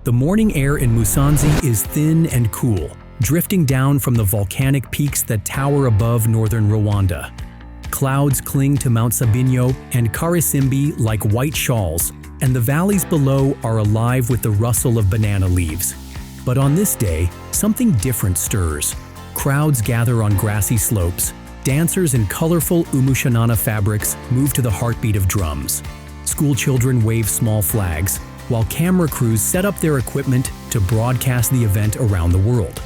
The morning air in Musanze is thin and cool, drifting down from the volcanic peaks that tower above northern Rwanda. Clouds cling to Mount Sabinyo and Karisimbi like white shawls, and the valleys below are alive with the rustle of banana leaves. But on this day, something different stirs. Crowds gather on grassy slopes. Dancers in colorful umushanana fabrics move to the heartbeat of drums. School children wave small flags, while camera crews set up their equipment to broadcast the event around the world.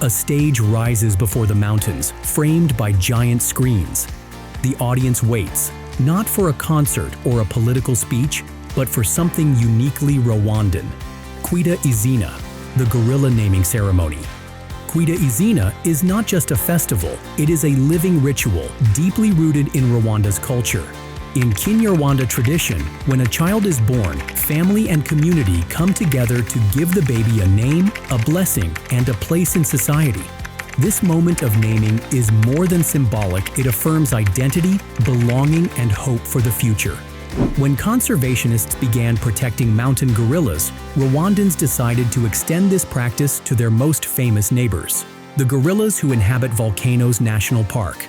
A stage rises before the mountains, framed by giant screens. The audience waits, not for a concert or a political speech, but for something uniquely Rwandan. Kwita Izina, the gorilla naming ceremony. Kwita Izina is not just a festival, it is a living ritual deeply rooted in Rwanda's culture. In Kinyarwanda tradition, when a child is born, family and community come together to give the baby a name, a blessing, and a place in society. This moment of naming is more than symbolic, it affirms identity, belonging, and hope for the future. When conservationists began protecting mountain gorillas, Rwandans decided to extend this practice to their most famous neighbors, the gorillas who inhabit Volcanoes National Park.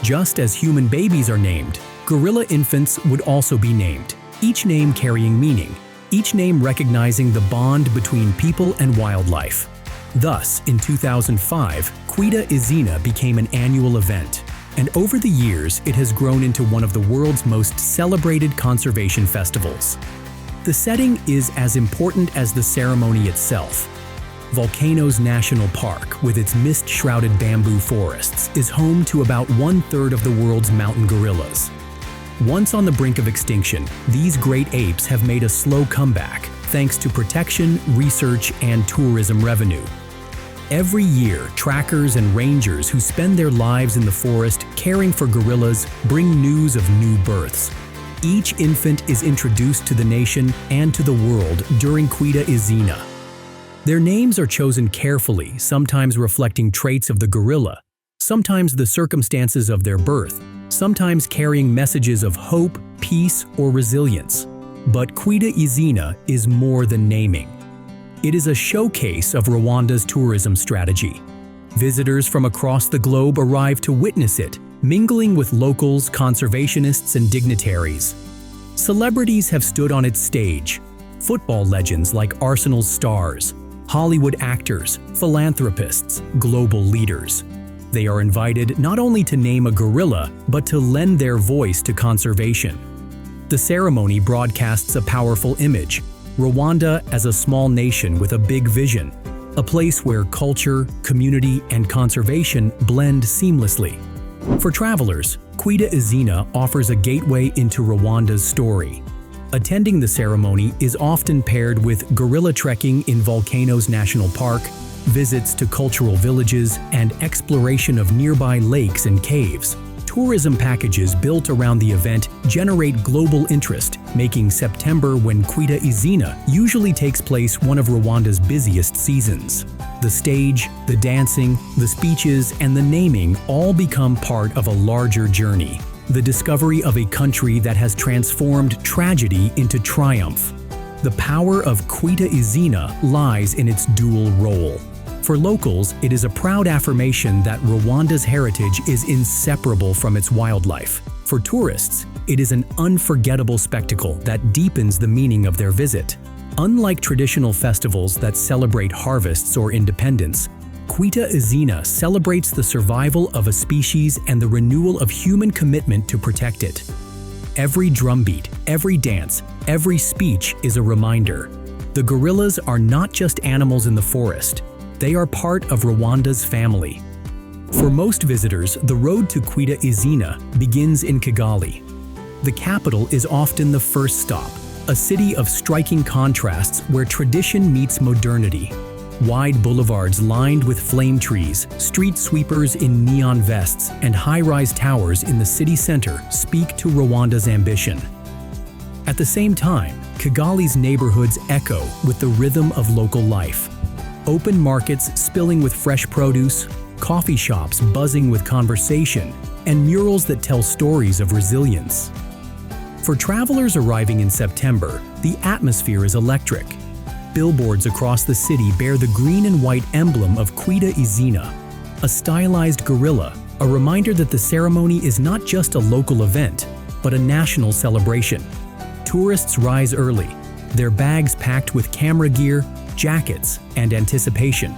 Just as human babies are named, gorilla infants would also be named, each name carrying meaning, each name recognizing the bond between people and wildlife. Thus, in 2005, Kwita Izina became an annual event, and over the years it has grown into one of the world's most celebrated conservation festivals. The setting is as important as the ceremony itself. Volcanoes National Park, with its mist-shrouded bamboo forests, is home to about 1/3 of the world's mountain gorillas. Once on the brink of extinction, these great apes have made a slow comeback thanks to protection, research, and tourism revenue. Every year, trackers and rangers who spend their lives in the forest caring for gorillas bring news of new births. Each infant is introduced to the nation and to the world during Kwita Izina. Their names are chosen carefully, sometimes reflecting traits of the gorilla, sometimes the circumstances of their birth, sometimes carrying messages of hope, peace, or resilience. But Kwita Izina is more than naming. It is a showcase of Rwanda's tourism strategy. Visitors from across the globe arrive to witness it, mingling with locals, conservationists, and dignitaries. Celebrities have stood on its stage. Football legends like Arsenal's stars, Hollywood actors, philanthropists, global leaders. They are invited not only to name a gorilla, but to lend their voice to conservation. The ceremony broadcasts a powerful image: Rwanda as a small nation with a big vision, a place where culture, community, and conservation blend seamlessly. For travelers, Kwita Izina offers a gateway into Rwanda's story. Attending the ceremony is often paired with gorilla trekking in Volcanoes National Park, visits to cultural villages, and exploration of nearby lakes and caves. Tourism packages built around the event generate global interest, making September, when Kwita Izina usually takes place, one of Rwanda's busiest seasons. The stage, the dancing, the speeches, and the naming all become part of a larger journey, the discovery of a country that has transformed tragedy into triumph. The power of Kwita Izina lies in its dual role. For locals, it is a proud affirmation that Rwanda's heritage is inseparable from its wildlife. For tourists, it is an unforgettable spectacle that deepens the meaning of their visit. Unlike traditional festivals that celebrate harvests or independence, Kwita Izina celebrates the survival of a species and the renewal of human commitment to protect it. Every drumbeat, every dance, every speech is a reminder. The gorillas are not just animals in the forest. They are part of Rwanda's family. For most visitors, the road to Kwita Izina begins in Kigali. The capital is often the first stop, a city of striking contrasts where tradition meets modernity. Wide boulevards lined with flame trees, street sweepers in neon vests, and high-rise towers in the city center speak to Rwanda's ambition. At the same time, Kigali's neighborhoods echo with the rhythm of local life. Open markets spilling with fresh produce, coffee shops buzzing with conversation, and murals that tell stories of resilience. For travelers arriving in September, the atmosphere is electric. billboards across the city bear the green and white emblem of Kwita Izina, a stylized gorilla, a reminder that the ceremony is not just a local event, but a national celebration. Tourists rise early, their bags packed with camera gear, jackets, and anticipation.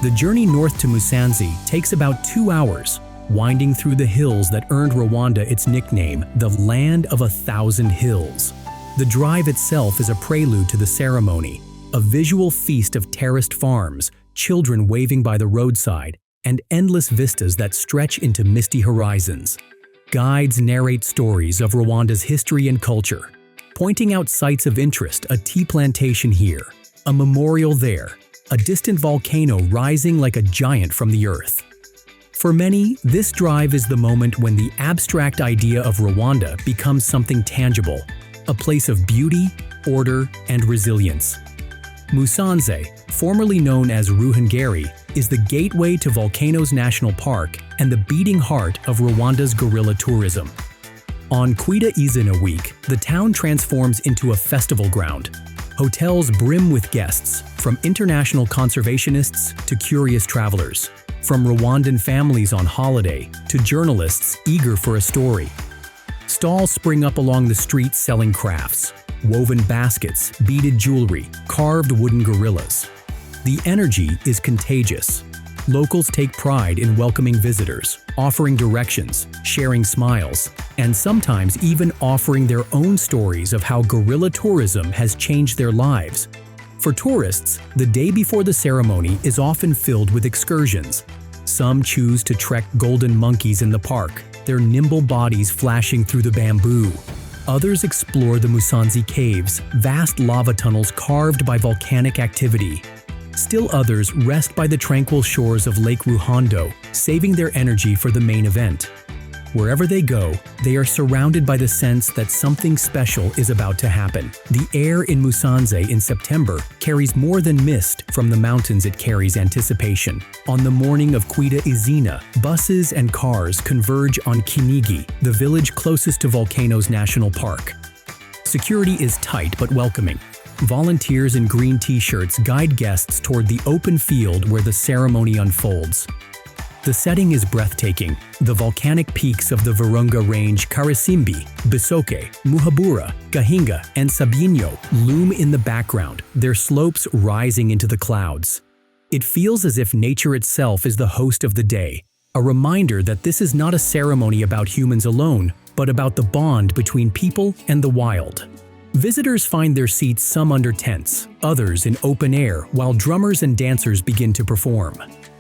The journey north to Musanze takes about 2 hours, winding through the hills that earned Rwanda its nickname, the Land of 1,000 Hills. The drive itself is a prelude to the ceremony, a visual feast of terraced farms, children waving by the roadside, and endless vistas that stretch into misty horizons. Guides narrate stories of Rwanda's history and culture, pointing out sites of interest: a tea plantation here, a memorial there, a distant volcano rising like a giant from the earth. For many, this drive is the moment when the abstract idea of Rwanda becomes something tangible, a place of beauty, order, and resilience. Musanze, formerly known as Ruhengeri, is the gateway to Volcanoes National Park and the beating heart of Rwanda's guerrilla tourism. On Kwita Izina week, the town transforms into a festival ground. Hotels brim with guests, from international conservationists to curious travelers, from Rwandan families on holiday to journalists eager for a story. Stalls spring up along the streets selling crafts, woven baskets, beaded jewelry, carved wooden gorillas. The energy is contagious. Locals take pride in welcoming visitors, offering directions, sharing smiles, and sometimes even offering their own stories of how guerrilla tourism has changed their lives. For tourists, the day before the ceremony is often filled with excursions. Some choose to trek golden monkeys in the park, their nimble bodies flashing through the bamboo. Others explore the Musanze Caves, vast lava tunnels carved by volcanic activity. Still others rest by the tranquil shores of Lake Ruhondo, saving their energy for the main event. Wherever they go, they are surrounded by the sense that something special is about to happen. The air in Musanze in September carries more than mist. From the mountains it carries anticipation. On the morning of Kwita Izina, buses and cars converge on Kigali, the village closest to Volcanoes National Park. Security is tight but welcoming. Volunteers in green t-shirts guide guests toward the open field where the ceremony unfolds. The setting is breathtaking. The volcanic peaks of the Virunga range Karisimbi, Bisoke, Muhabura, Gahinga, and Sabyinyo loom in the background, their slopes rising into the clouds. It feels as if nature itself is the host of the day, a reminder that this is not a ceremony about humans alone, but about the bond between people and the wild. Visitors find their seats, some under tents, others in open air, while drummers and dancers begin to perform.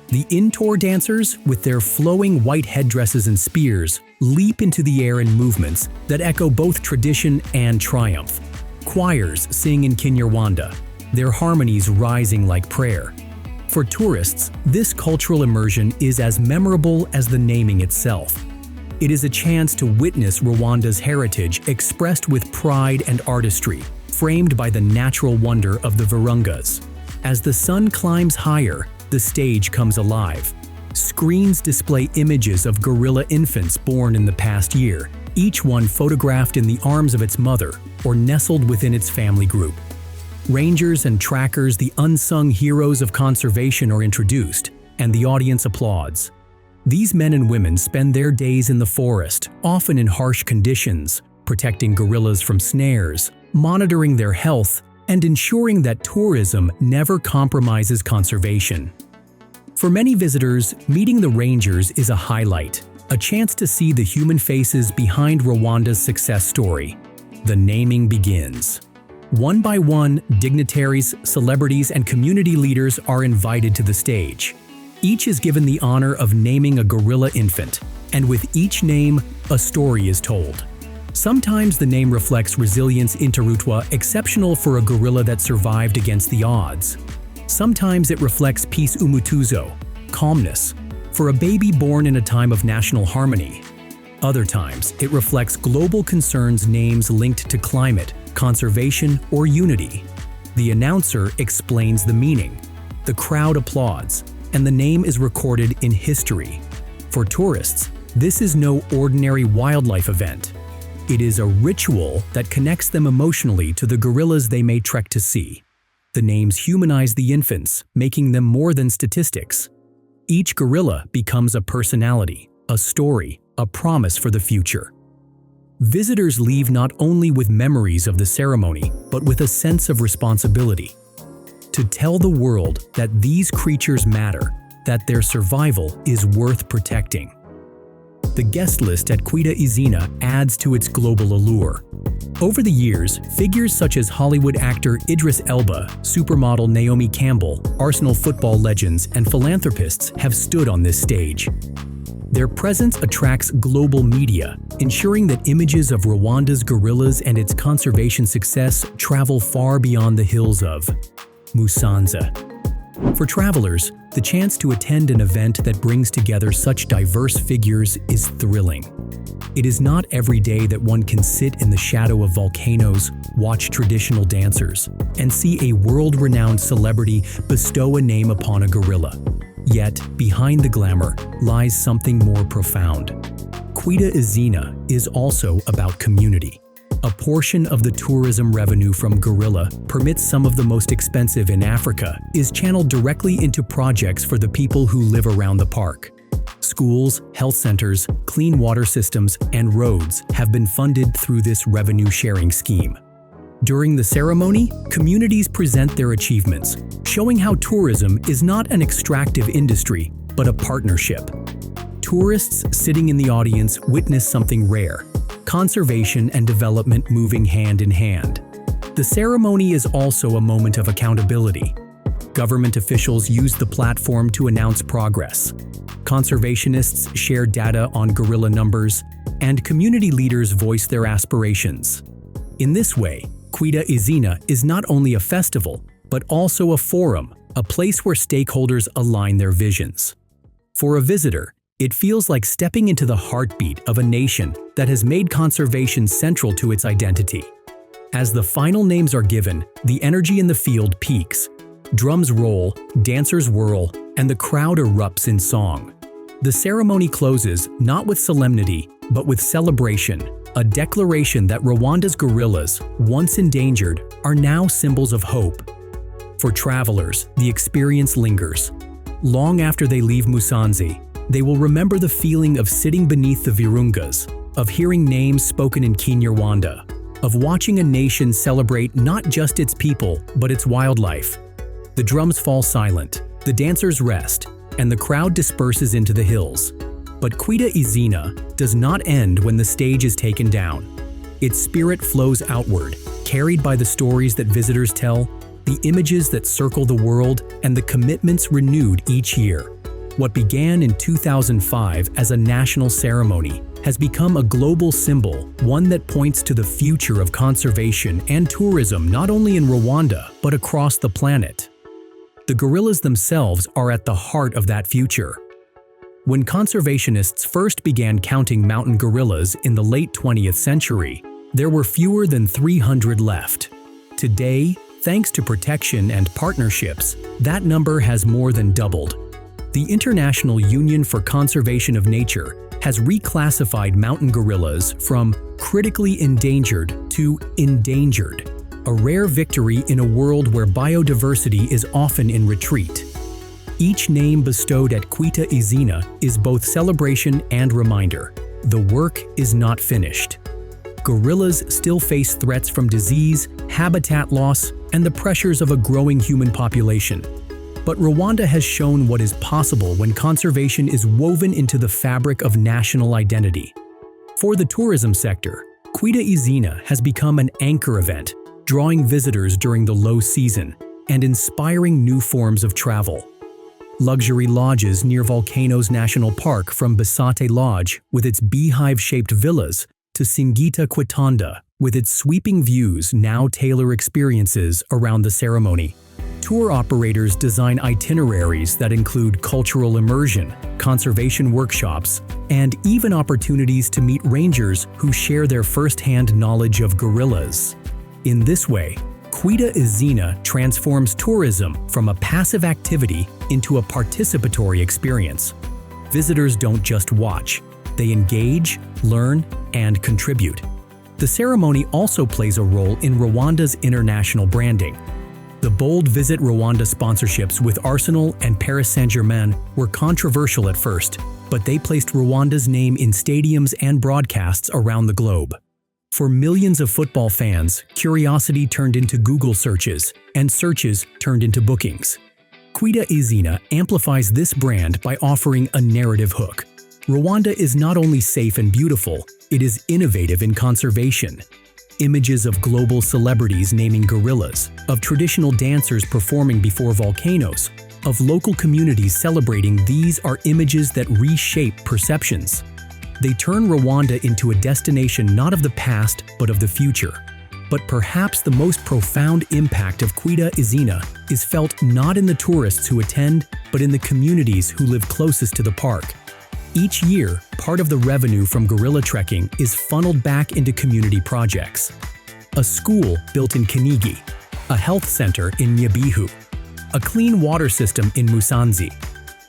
The Intore dancers, with their flowing white headdresses and spears, leap into the air in movements that echo both tradition and triumph. Choirs sing in Kinyarwanda, their harmonies rising like prayer. For tourists, this cultural immersion is as memorable as the naming itself. It is a chance to witness Rwanda's heritage expressed with pride and artistry, framed by the natural wonder of the Virungas. As the sun climbs higher, the stage comes alive. Screens display images of gorilla infants born in the past year, each one photographed in the arms of its mother or nestled within its family group. Rangers and trackers, the unsung heroes of conservation, are introduced, and the audience applauds. These men and women spend their days in the forest, often in harsh conditions, protecting gorillas from snares, monitoring their health, and ensuring that tourism never compromises conservation. For many visitors, meeting the rangers is a highlight, a chance to see the human faces behind Rwanda's success story. The naming begins. One by one, dignitaries, celebrities, and community leaders are invited to the stage. Each is given the honor of naming a gorilla infant, and with each name, a story is told. Sometimes the name reflects resilience Interutwa, exceptional for a gorilla that survived against the odds. Sometimes it reflects peace Umutuzo, calmness, for a baby born in a time of national harmony. Other times, it reflects global concerns, names linked to climate, conservation, or unity. The announcer explains the meaning. The crowd applauds, and the name is recorded in history. For tourists, this is no ordinary wildlife event. It is a ritual that connects them emotionally to the gorillas they may trek to see. The names humanize the infants, making them more than statistics. Each gorilla becomes a personality, a story, a promise for the future. Visitors leave not only with memories of the ceremony, but with a sense of responsibility. To tell the world that these creatures matter, that their survival is worth protecting. The guest list at Kwita Izina adds to its global allure. Over the years, figures such as Hollywood actor Idris Elba, supermodel Naomi Campbell, Arsenal football legends, and philanthropists have stood on this stage. Their presence attracts global media, ensuring that images of Rwanda's gorillas and its conservation success travel far beyond the hills of Musanze. For travelers, the chance to attend an event that brings together such diverse figures is thrilling. It is not every day that one can sit in the shadow of volcanoes, watch traditional dancers, and see a world-renowned celebrity bestow a name upon a gorilla. Yet, behind the glamour lies something more profound. Kwita Izina is also about community. A portion of the tourism revenue from gorilla, permits some of the most expensive in Africa, is channeled directly into projects for the people who live around the park. Schools, health centers, clean water systems, and roads have been funded through this revenue-sharing scheme. During the ceremony, communities present their achievements, showing how tourism is not an extractive industry, but a partnership. Tourists sitting in the audience witness something rare: conservation and development moving hand in hand. The ceremony is also a moment of accountability. Government officials use the platform to announce progress. Conservationists share data on gorilla numbers, and community leaders voice their aspirations. In this way, Kwita Izina is not only a festival, but also a forum, a place where stakeholders align their visions. For a visitor, it feels like stepping into the heartbeat of a nation that has made conservation central to its identity. As the final names are given, the energy in the field peaks. Drums roll, dancers whirl, and the crowd erupts in song. The ceremony closes not with solemnity, but with celebration, a declaration that Rwanda's gorillas, once endangered, are now symbols of hope. For travelers, the experience lingers. Long after they leave Musanze, they will remember the feeling of sitting beneath the Virungas, of hearing names spoken in Kinyarwanda, of watching a nation celebrate not just its people, but its wildlife. The drums fall silent, the dancers rest, and the crowd disperses into the hills. But Kwita Izina does not end when the stage is taken down. Its spirit flows outward, carried by the stories that visitors tell, the images that circle the world, and the commitments renewed each year. What began in 2005 as a national ceremony has become a global symbol, one that points to the future of conservation and tourism not only in Rwanda, but across the planet. The gorillas themselves are at the heart of that future. When conservationists first began counting mountain gorillas in the late 20th century, there were fewer than 300 left. Today, thanks to protection and partnerships, that number has more than doubled. The International Union for Conservation of Nature has reclassified mountain gorillas from critically endangered to endangered, a rare victory in a world where biodiversity is often in retreat. Each name bestowed at Kwita Izina is both celebration and reminder. The work is not finished. Gorillas still face threats from disease, habitat loss, and the pressures of a growing human population. But Rwanda has shown what is possible when conservation is woven into the fabric of national identity. For the tourism sector, Kwita Izina has become an anchor event, drawing visitors during the low season and inspiring new forms of travel. Luxury lodges near Volcanoes National Park, from Basate Lodge with its beehive-shaped villas to Singita Kwitanda with its sweeping views, now tailor experiences around the ceremony. Tour operators design itineraries that include cultural immersion, conservation workshops, and even opportunities to meet rangers who share their first-hand knowledge of gorillas. In this way, Kwita Izina transforms tourism from a passive activity into a participatory experience. Visitors don't just watch, they engage, learn, and contribute. The ceremony also plays a role in Rwanda's international branding. The bold Visit Rwanda sponsorships with Arsenal and Paris Saint-Germain were controversial at first, but they placed Rwanda's name in stadiums and broadcasts around the globe. For millions of football fans, curiosity turned into Google searches, and searches turned into bookings. Kwita Izina amplifies this brand by offering a narrative hook. Rwanda is not only safe and beautiful, it is innovative in conservation. Images of global celebrities naming gorillas, of traditional dancers performing before volcanoes, of local communities celebrating these are images that reshape perceptions. They turn Rwanda into a destination not of the past, but of the future. But perhaps the most profound impact of Kwita Izina is felt not in the tourists who attend, but in the communities who live closest to the park. Each year, part of the revenue from gorilla trekking is funneled back into community projects. A school built in Kigali, a health center in Nyabihu, a clean water system in Musanze.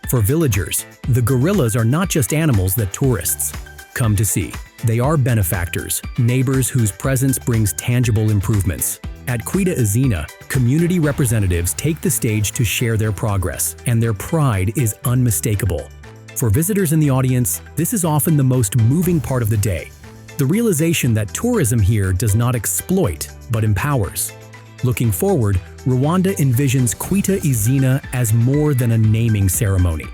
For villagers, the gorillas are not just animals that tourists come to see. They are benefactors, neighbors whose presence brings tangible improvements. At Kwita Izina, community representatives take the stage to share their progress, and their pride is unmistakable. For visitors in the audience, this is often the most moving part of the day. The realization that tourism here does not exploit, but empowers. Looking forward, Rwanda envisions Kwita Izina as more than a naming ceremony.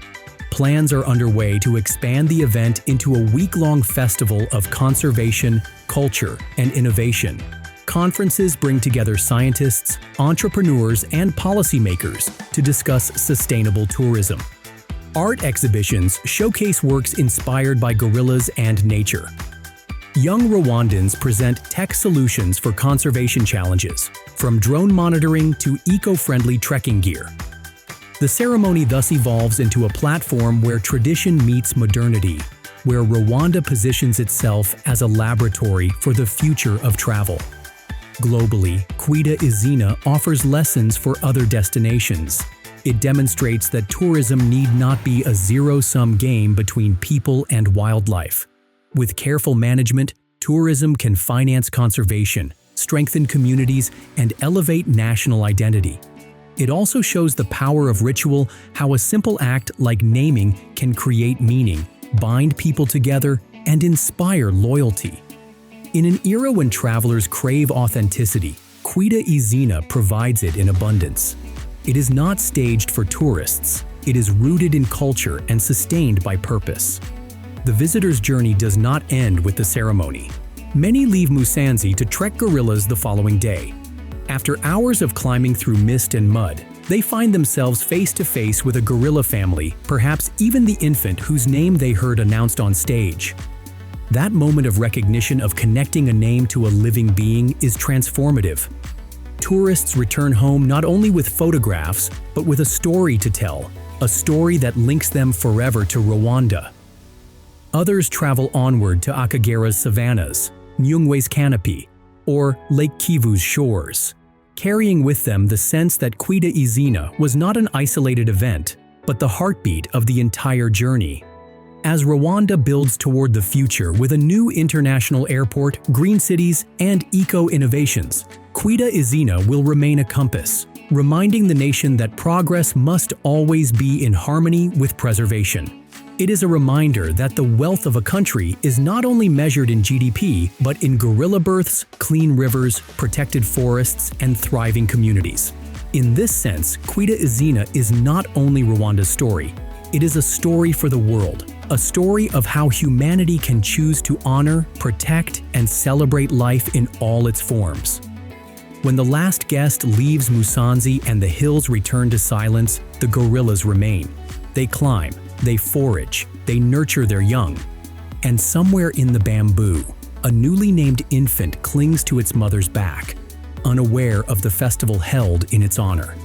Plans are underway to expand the event into a week-long festival of conservation, culture, and innovation. Conferences bring together scientists, entrepreneurs, and policymakers to discuss sustainable tourism. Art exhibitions showcase works inspired by gorillas and nature. Young Rwandans present tech solutions for conservation challenges, from drone monitoring to eco-friendly trekking gear. The ceremony thus evolves into a platform where tradition meets modernity, where Rwanda positions itself as a laboratory for the future of travel. Globally, Kwita Izina offers lessons for other destinations. It demonstrates that tourism need not be a zero-sum game between people and wildlife. With careful management, tourism can finance conservation, strengthen communities, and elevate national identity. It also shows the power of ritual, how a simple act like naming can create meaning, bind people together, and inspire loyalty. In an era when travelers crave authenticity, Kwita Izina provides it in abundance. It is not staged for tourists. It is rooted in culture and sustained by purpose. The visitor's journey does not end with the ceremony. Many leave Musanze to trek gorillas the following day. After hours of climbing through mist and mud, they find themselves face to face with a gorilla family, perhaps even the infant whose name they heard announced on stage. That moment of recognition of connecting a name to a living being is transformative. Tourists return home not only with photographs, but with a story to tell, a story that links them forever to Rwanda. Others travel onward to Akagera's savannas, Nyungwe's canopy, or Lake Kivu's shores, carrying with them the sense that Kwita Izina was not an isolated event, but the heartbeat of the entire journey. As Rwanda builds toward the future with a new international airport, green cities, and eco-innovations, Kwita Izina will remain a compass, reminding the nation that progress must always be in harmony with preservation. It is a reminder that the wealth of a country is not only measured in GDP, but in gorilla births, clean rivers, protected forests, and thriving communities. In this sense, Kwita Izina is not only Rwanda's story, it is a story for the world, a story of how humanity can choose to honor, protect, and celebrate life in all its forms. When the last guest leaves Musanze and the hills return to silence, the gorillas remain. They climb, they forage, they nurture their young. And somewhere in the bamboo, a newly named infant clings to its mother's back, unaware of the festival held in its honor.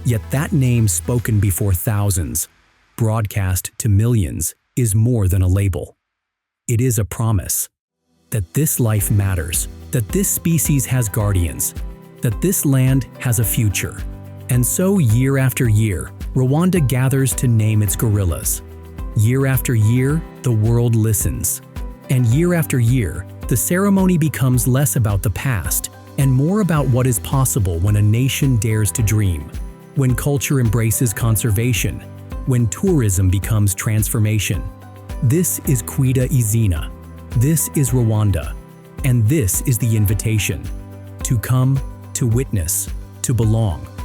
Yet that name spoken before thousands, broadcast to millions, is more than a label. It is a promise that this life matters, that this species has guardians, that this land has a future. And so year after year, Rwanda gathers to name its gorillas. Year after year, the world listens. And year after year, the ceremony becomes less about the past and more about what is possible when a nation dares to dream, when culture embraces conservation, when tourism becomes transformation. This is Kwita Izina. This is Rwanda. And this is the invitation to come, to witness, to belong.